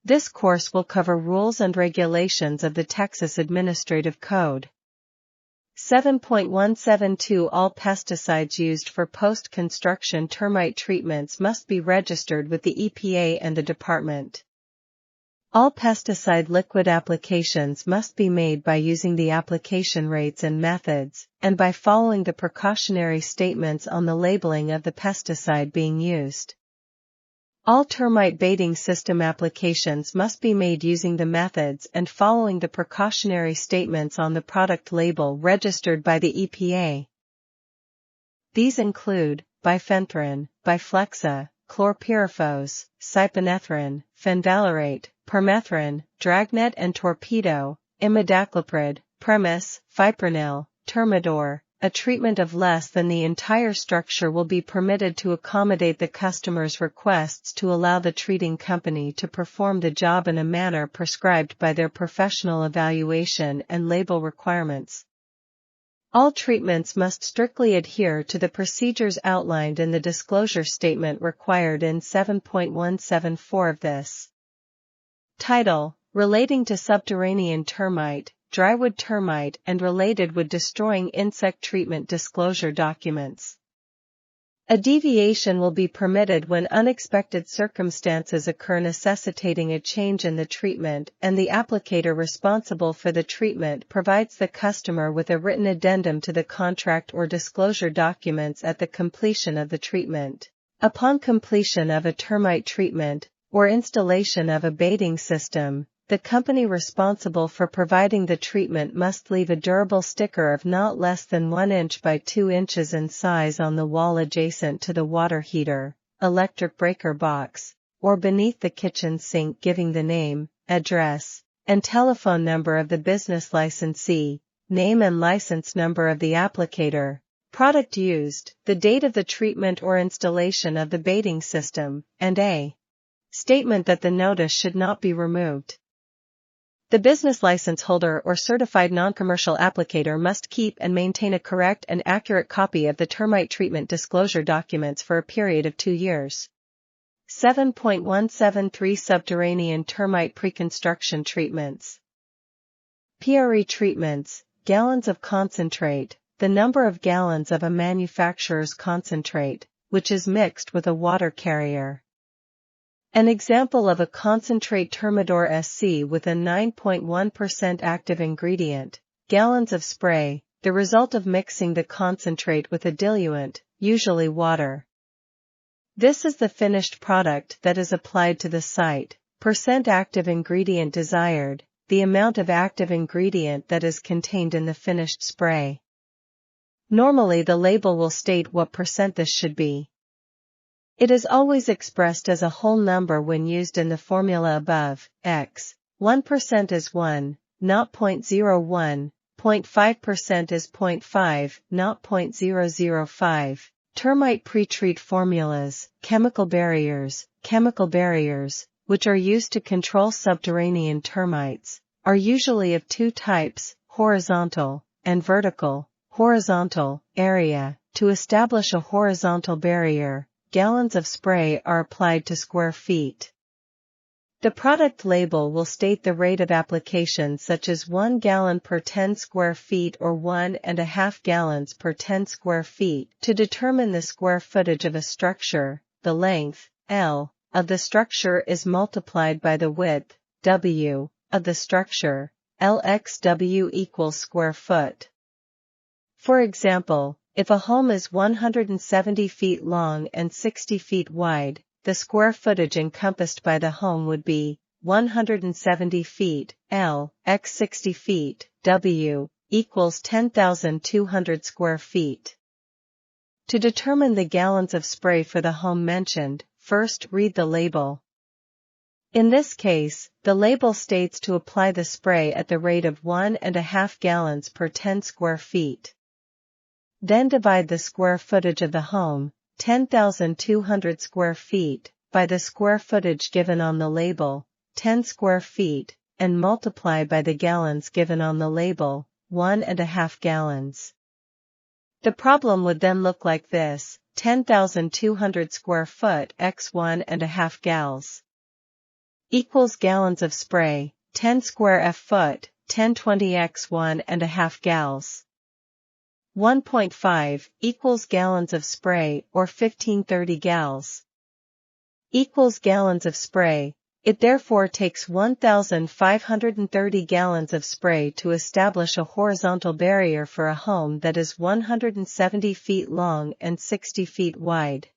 This course will cover rules and regulations of the Texas Administrative Code. 7.172 All pesticides used for post-construction termite treatments must be registered with the EPA and the department. All pesticide liquid applications must be made by using the application rates and methods, and by following the precautionary statements on the labeling of the pesticide being used. All termite baiting system applications must be made using the methods and following the precautionary statements on the product label registered by the EPA. These include bifenthrin, biflexa, chlorpyrifos, cypermethrin, fenvalerate, permethrin, dragnet and torpedo, imidacloprid, Premis, fipronil, Termidor. A treatment of less than the entire structure will be permitted to accommodate the customer's requests to allow the treating company to perform the job in a manner prescribed by their professional evaluation and label requirements. All treatments must strictly adhere to the procedures outlined in the disclosure statement required in 7.174 of this. Title: Relating to subterranean termite, drywood termite and related wood destroying insect treatment disclosure documents. A deviation will be permitted when unexpected circumstances occur necessitating a change in the treatment and the applicator responsible for the treatment provides the customer with a written addendum to the contract or disclosure documents at the completion of the treatment. Upon completion of a termite treatment, or installation of a baiting system, the company responsible for providing the treatment must leave a durable sticker of not less than 1 inch by 2 inches in size on the wall adjacent to the water heater, electric breaker box, or beneath the kitchen sink giving the name, address, and telephone number of the business licensee, name and license number of the applicator, product used, the date of the treatment or installation of the baiting system, and a statement that the notice should not be removed. The business license holder or certified non-commercial applicator must keep and maintain a correct and accurate copy of the termite treatment disclosure documents for a period of 2 years. 7.173 Subterranean termite pre-construction treatments. PRE treatments, gallons of concentrate, the number of gallons of a manufacturer's concentrate, which is mixed with a water carrier. An example of a concentrate Termidor SC with a 9.1% active ingredient, gallons of spray, the result of mixing the concentrate with a diluent, usually water. This is the finished product that is applied to the site, percent active ingredient desired, the amount of active ingredient that is contained in the finished spray. Normally the label will state what percent this should be. It is always expressed as a whole number when used in the formula above, x. 1% is 1, not 0.01, 0.5% is 0.5, not 0.005. Termite pre-treat formulas, chemical barriers, which are used to control subterranean termites, are usually of 2 types, horizontal and vertical. Horizontal, area, to establish a horizontal barrier. Gallons of spray are applied to square feet. The product label will state the rate of application such as 1 gallon per 10 square feet or 1.5 gallons per 10 square feet to determine the square footage of a structure. The length, L, of the structure is multiplied by the width, W, of the structure, LXW equals square foot. For example, if a home is 170 feet long and 60 feet wide, the square footage encompassed by the home would be 170 feet, L, x 60 feet, W, equals 10,200 square feet. To determine the gallons of spray for the home mentioned, first read the label. In this case, the label states to apply the spray at the rate of 1.5 gallons per 10 square feet. Then divide the square footage of the home, 10,200 square feet, by the square footage given on the label, 10 square feet, and multiply by the gallons given on the label, 1.5 gallons. The problem would then look like this, 10,200 square foot x 1.5 gals. equals gallons of spray, 10 square f-foot, 1020 x 1.5 gals. 1.5 equals gallons of spray or 1530 gals. Equals gallons of spray. It therefore takes 1,530 gallons of spray to establish a horizontal barrier for a home that is 170 feet long and 60 feet wide.